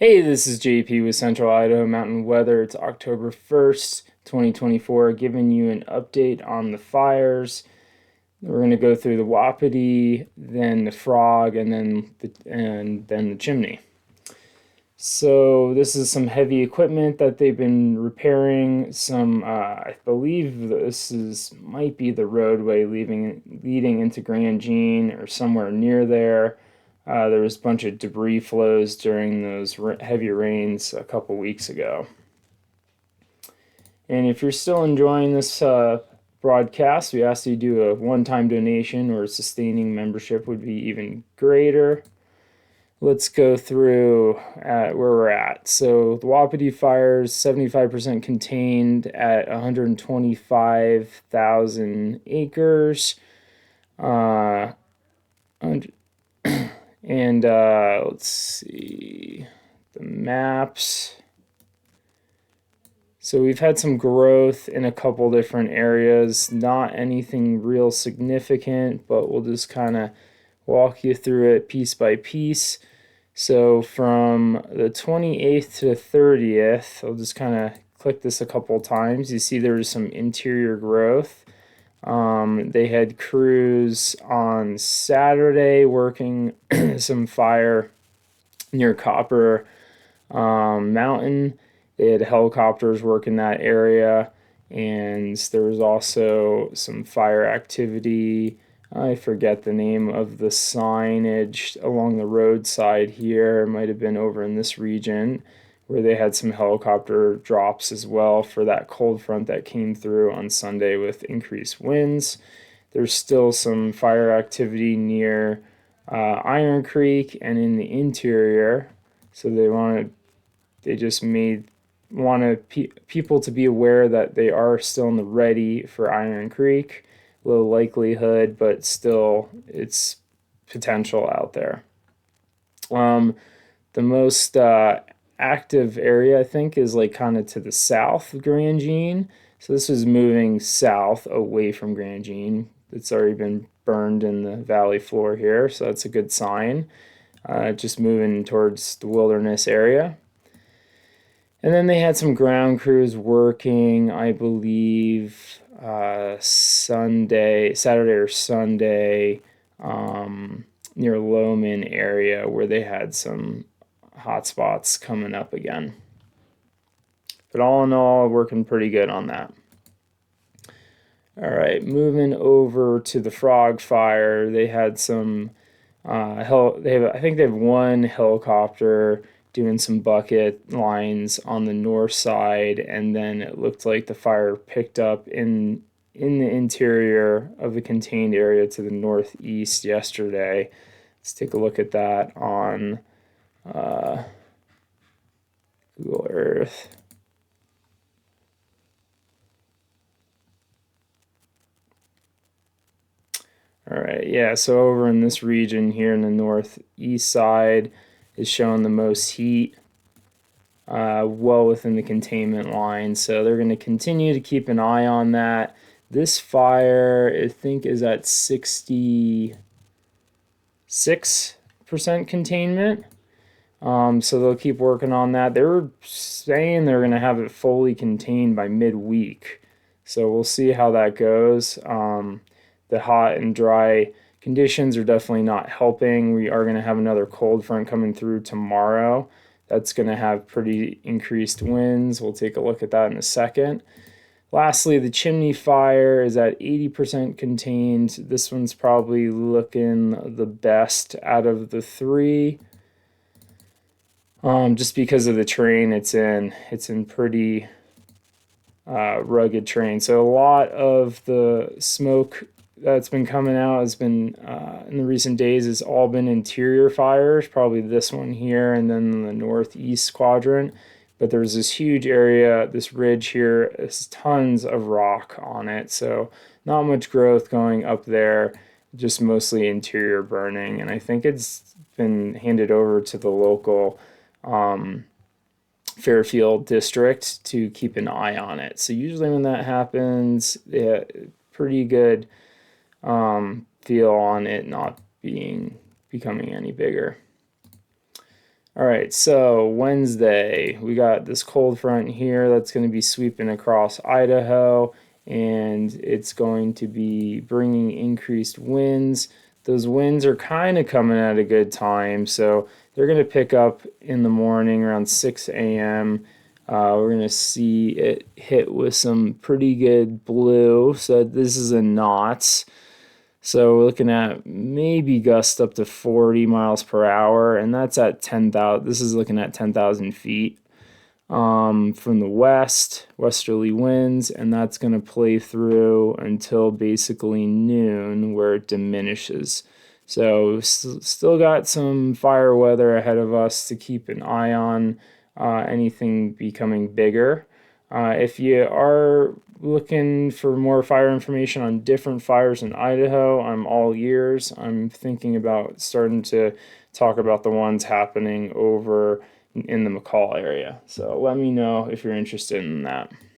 Hey, this is JP with Central Idaho Mountain Weather. It's October 1st, 2024, giving you an update on the fires. We're going to go through the Wapiti, then the Frog, and then the chimney. So this is some heavy equipment that they've been repairing. I believe this is might be the roadway leading into Grand Jean or somewhere near there. There was a bunch of debris flows during those heavy rains a couple weeks ago. And if you're still enjoying this broadcast, we ask you to do a one-time donation, or a sustaining membership would be even greater. Let's go through where we're at. So the Wapiti fires, 75% contained at 125,000 acres. Uh, and let's see the maps. So we've had some growth in a couple different areas, not anything real significant, but we'll just kind of walk you through it piece by piece. So from the 28th to the 30th, I'll just kind of click this a couple times. You see there's some interior growth. They had crews on Saturday working some fire near Copper Mountain. They had helicopters working that area, and there was also some fire activity. I forget the name of the signage along the roadside here. It might have been over in this region where they had some helicopter drops as well for that cold front that came through on Sunday with increased winds. There's still some fire activity near Iron Creek and in the interior. So they just made people to be aware that they are still in the ready for Iron Creek. Low likelihood, but still it's potential out there. The most active area, I think, is like kind of to the south of Grand Jean. So this is moving south away from Grand Jean. It's already been burned in the valley floor here, so that's a good sign. Just moving towards the wilderness area. And then they had some ground crews working, I believe, Saturday or Sunday, near Loman area where they had some hot spots coming up again. But all in all, working pretty good on that. All right, moving over to the Frog Fire, they had some I think they have one helicopter doing some bucket lines on the north side, and then it looked like the fire picked up in the interior of the contained area to the northeast yesterday. Let's take a look at that on uh, Google Earth. All right, yeah, so over in this region here in the northeast side is showing the most heat, well within the containment line. So they're going to continue to keep an eye on that. This fire, I think, is at 66% containment. So they'll keep working on that. They were saying they're going to have it fully contained by midweek. So we'll see how that goes. The hot and dry conditions are definitely not helping. We are going to have another cold front coming through tomorrow. That's going to have pretty increased winds. We'll take a look at that in a second. Lastly, the chimney fire is at 80% contained. This one's probably looking the best out of the three. Just because of the terrain it's in. It's in pretty rugged terrain. So a lot of the smoke that's been coming out has been in the recent days has all been interior fires, probably this one here and then the northeast quadrant. But there's this huge area, this ridge here, there's tons of rock on it, so not much growth going up there, just mostly interior burning. And I think it's been handed over to the local Fairfield district to keep an eye on it. So usually when that happens, yeah, pretty good feel on it not becoming any bigger. All right, so Wednesday, we got this cold front here that's going to be sweeping across Idaho, and it's going to be bringing increased winds. Those winds are kind of coming at a good time, so they're going to pick up in the morning around 6 a.m. We're going to see it hit with some pretty good blue, so this is a knots. So we're looking at maybe gusts up to 40 miles per hour, and that's at 10,000. This is looking at 10,000 feet from the westerly winds, and that's going to play through until basically noon, where it diminishes. So still got some fire weather ahead of us to keep an eye on, anything becoming bigger. If you are looking for more fire information on different fires in Idaho, I'm all ears. I'm thinking about starting to talk about the ones happening over in the McCall area. So let me know if you're interested in that.